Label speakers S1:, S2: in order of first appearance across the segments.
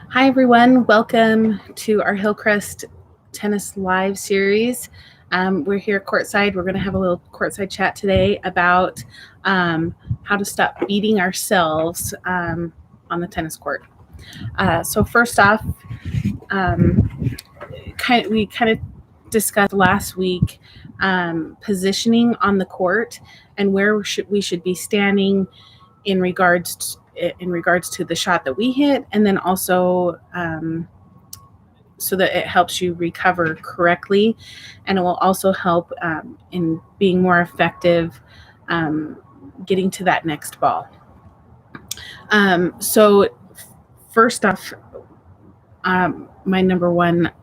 S1: Hi, everyone. Welcome to our Hillcrest Tennis Live series. We're here courtside. We're going to have a little courtside chat today about how to stop beating ourselves on the tennis court. So first off, we kind of discussed last week positioning on the court and where we should be standing in regards to the shot that we hit, and then also so that it helps you recover correctly, and it will also help in being more effective getting to that next ball. So first off, my number one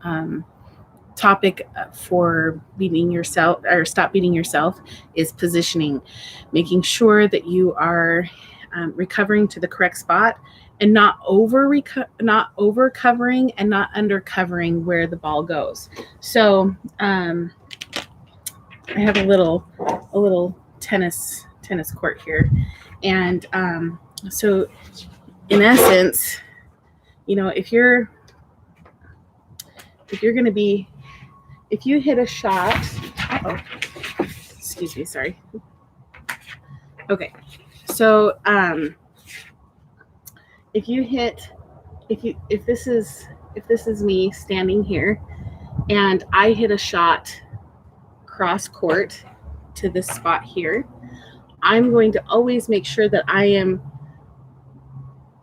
S1: topic for beating yourself or stop beating yourself is positioning, making sure that you are recovering to the correct spot and not over covering and not under covering where the ball goes. So I have a little tennis court here, and so in essence, if you're going to be, if you hit a shot, excuse me, sorry. Okay, so if this is me standing here and I hit a shot cross court to this spot here, I'm going to always make sure that I am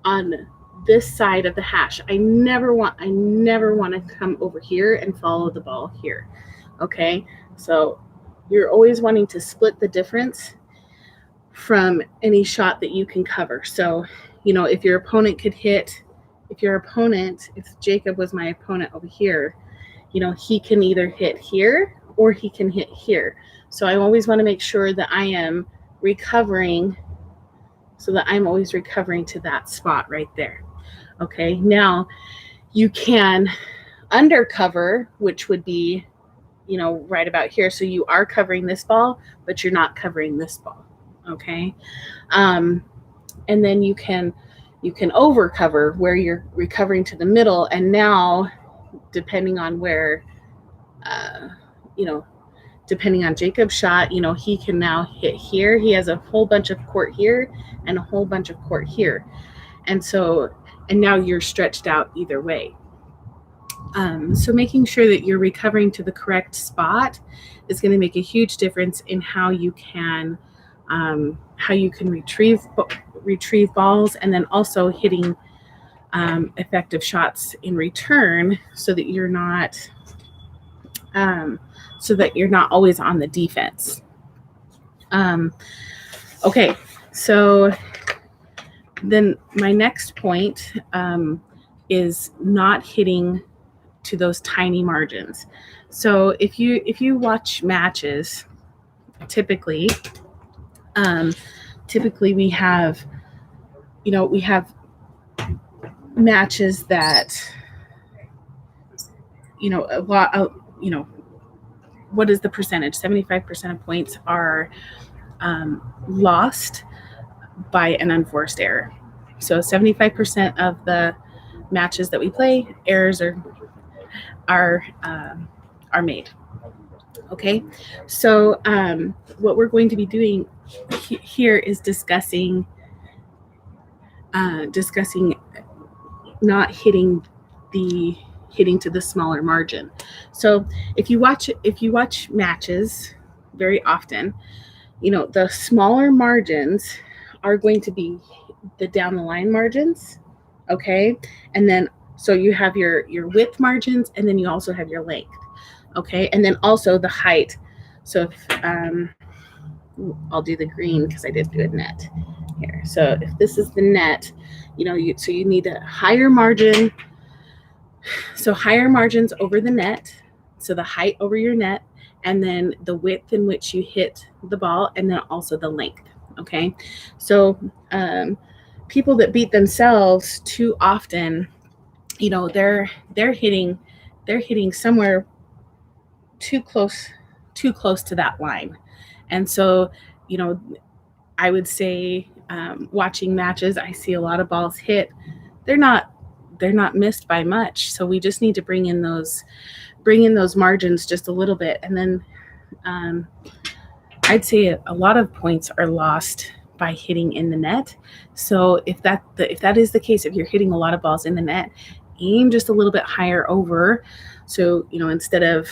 S1: on this side of the hash. I never want to come over here and follow the ball here. Okay, so you're always wanting to split the difference from any shot that you can cover. So if your opponent if Jacob was my opponent over here, he can either hit here or he can hit here. So I always want to make sure that I am recovering, so that I'm always recovering to that spot right there. Okay, now you can undercover, which would be, right about here. So you are covering this ball, but you're not covering this ball. Okay, and then you can overcover where you're recovering to the middle, and now depending on where depending on Jacob's shot, he can now hit here. He has a whole bunch of court here and a whole bunch of court here, and now you're stretched out either way. So making sure that you're recovering to the correct spot is going to make a huge difference in how you can retrieve balls, and then also hitting effective shots in return, so that you're not always on the defense. Okay, so then my next point is not hitting to those tiny margins. So if you watch matches, typically we have matches that a lot, what is the percentage? 75% of points are lost by an unforced error. So 75% of the matches that we play, errors are made. Okay, so what we're going to be doing here is discussing not hitting to the smaller margin. So if you watch matches very often, the smaller margins are going to be the down the line margins. Okay, and then so you have your width margins, and then you also have your length. Okay, and then also the height. So if I'll do the green because I did do a net here. So if this is the net, so you need a higher margin. So higher margins over the net, so the height over your net, and then the width in which you hit the ball, and then also the length. Okay, so people that beat themselves too often, they're hitting somewhere too close to that line. And so I would say watching matches, I see a lot of balls hit. They're not they're not missed by much. So we just need to bring in those margins just a little bit. And then I'd say a lot of points are lost by hitting in the net. So if that is the case, if you're hitting a lot of balls in the net, aim just a little bit higher over. So, instead of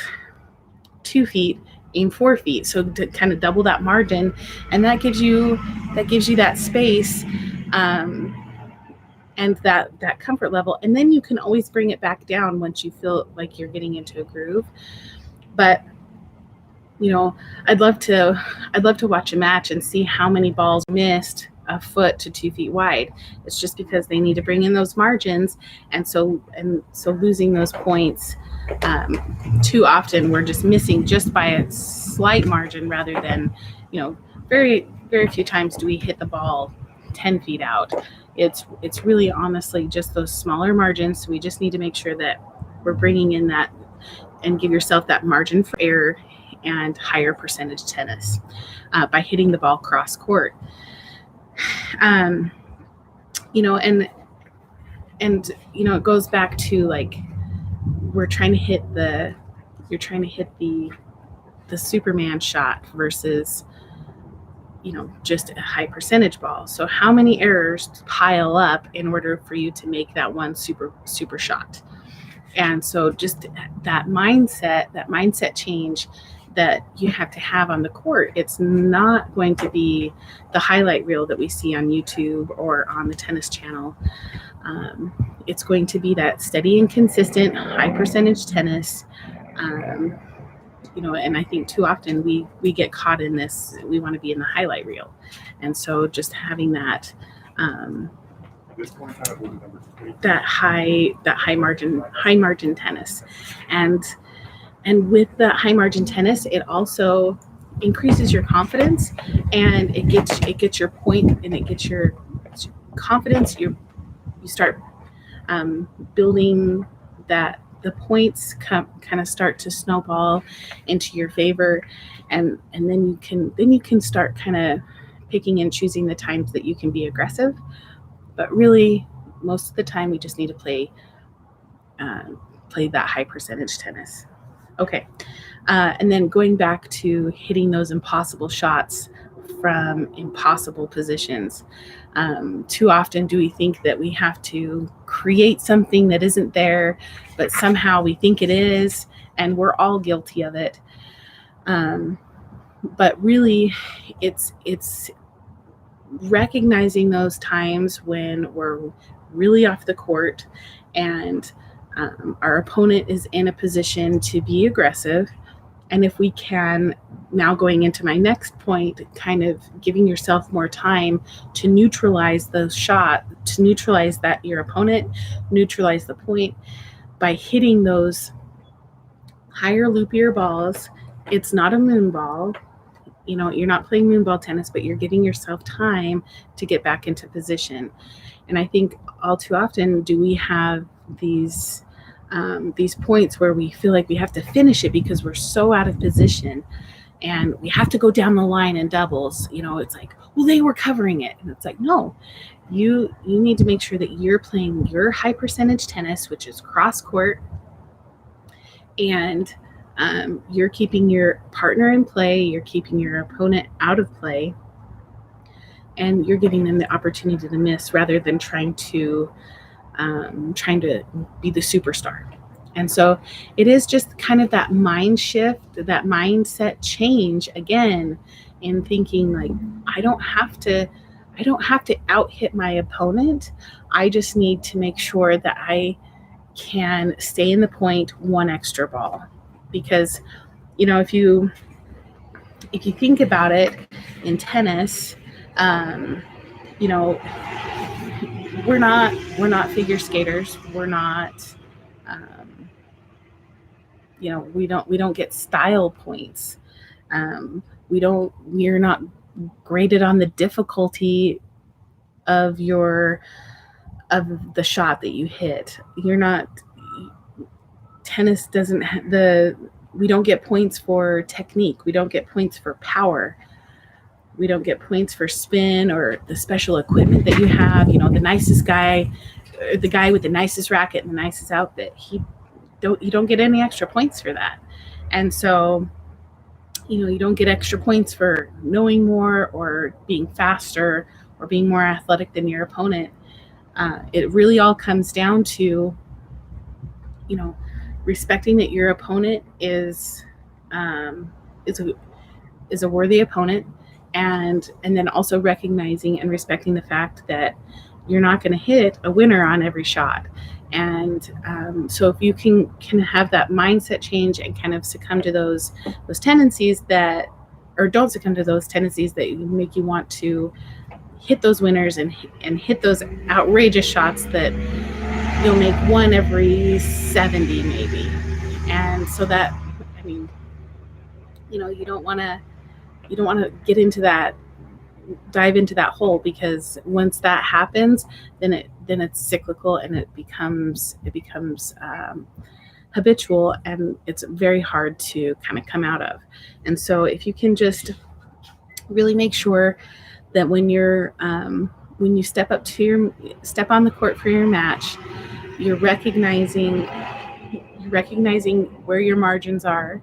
S1: 2 feet, aim 4 feet. So to kind of double that margin, and that gives you that space and that comfort level. And then you can always bring it back down once you feel like you're getting into a groove. But I'd love to watch a match and see how many balls missed a foot to 2 feet wide. It's just because they need to bring in those margins, and so losing those points too often, we're just missing just by a slight margin, rather than very, very few times do we hit the ball 10 feet out. It's really honestly just those smaller margins. So we just need to make sure that we're bringing in that, and give yourself that margin for error and higher percentage tennis by hitting the ball cross court. And it goes back to, like, you're trying to hit the Superman shot versus just a high percentage ball. So how many errors pile up in order for you to make that one super shot? And so just that mindset change that you have to have on the court. It's not going to be the highlight reel that we see on YouTube or on the tennis channel. It's going to be that steady and consistent high percentage tennis. And I think too often we get caught in this. We want to be in the highlight reel. And so just having that that high margin tennis. And with the high margin tennis, it also increases your confidence, and it gets your point, and it gets your confidence. You start building that the points kind of start to snowball into your favor, and then you can start kind of picking and choosing the times that you can be aggressive. But really, most of the time, we just need to play that high percentage tennis. Okay, and then going back to hitting those impossible shots from impossible positions. Too often do we think that we have to create something that isn't there, but somehow we think it is, and we're all guilty of it. But really, it's recognizing those times when we're really off the court and our opponent is in a position to be aggressive. And if we can, now going into my next point, kind of giving yourself more time to neutralize those shots, to neutralize that your opponent, neutralize the point by hitting those higher, loopier balls. It's not a moon ball. You're not playing moon ball tennis, but you're giving yourself time to get back into position. And I think all too often do we have these points where we feel like we have to finish it because we're so out of position, and we have to go down the line in doubles. It's like, well, they were covering it, and it's like, no, you need to make sure that you're playing your high percentage tennis, which is cross court, and you're keeping your partner in play, you're keeping your opponent out of play, and you're giving them the opportunity to miss rather than trying to be the superstar. And so it is just kind of that mind shift, that mindset change again, in thinking like, I don't have to out hit my opponent. I just need to make sure that I can stay in the point one extra ball. Because if you think about it in tennis, we're not figure skaters. We're not, we don't get style points. We're not graded on the difficulty of the shot that you hit. Tennis doesn't we don't get points for technique. We don't get points for power. We don't get points for spin or the special equipment that you have. The nicest guy, the guy with the nicest racket and the nicest outfit, you don't get any extra points for that. And so, you don't get extra points for knowing more or being faster or being more athletic than your opponent. It really all comes down to, respecting that your opponent is a worthy opponent, and then also recognizing and respecting the fact that you're not going to hit a winner on every shot. And so if you can have that mindset change and kind of succumb to those tendencies that, or don't succumb to those tendencies that make you want to hit those winners and hit those outrageous shots that you'll make one every 70 maybe. And so that, you don't want to get into that, dive into that hole, because once that happens, then it's cyclical and it becomes habitual, and it's very hard to kind of come out of. And so if you can just really make sure that when you step on the court for your match, you're recognizing where your margins are.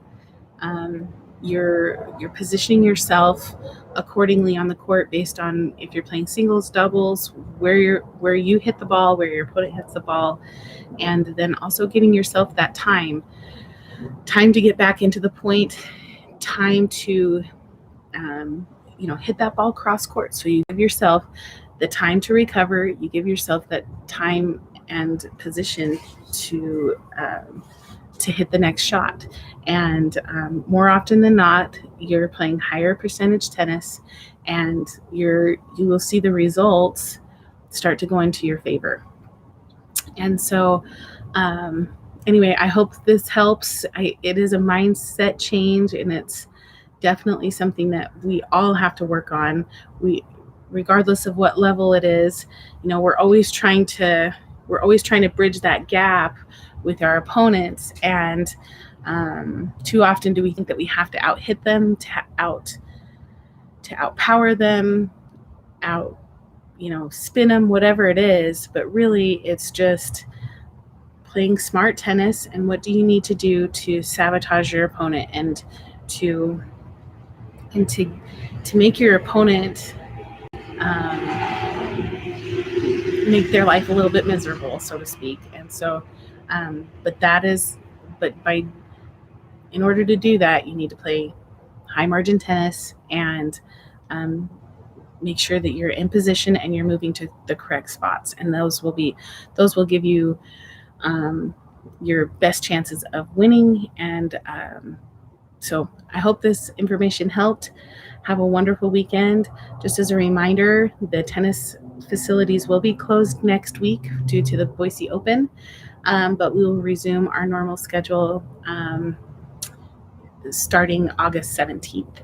S1: You're positioning yourself accordingly on the court based on if you're playing singles, doubles, where you hit the ball, where your opponent hits the ball, and then also giving yourself that time to get back into the point, time to hit that ball cross court. So you give yourself the time to recover, you give yourself that time and position to hit the next shot. And more often than not, you're playing higher percentage tennis, and you will see the results start to go into your favor. And so anyway, I hope this helps. It is a mindset change, and it's definitely something that we all have to work on. Regardless of what level it is, we're always trying to bridge that gap with our opponents, and too often do we think that we have to out-hit them, to outpower them, spin them, whatever it is. But really, it's just playing smart tennis, and what do you need to do to sabotage your opponent and to make your opponent make their life a little bit miserable, so to speak. And so in order to do that, you need to play high margin tennis and make sure that you're in position and you're moving to the correct spots, and those will give you your best chances of winning. And so I hope this information helped. Have a wonderful weekend. Just as a reminder, the tennis facilities will be closed next week due to the Boise Open, but we will resume our normal schedule starting August 17th.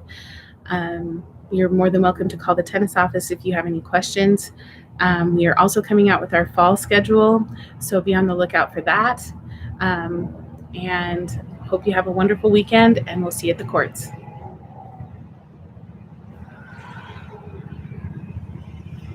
S1: You're more than welcome to call the tennis office if you have any questions. We are also coming out with our fall schedule, so be on the lookout for that. And hope you have a wonderful weekend, and we'll see you at the courts.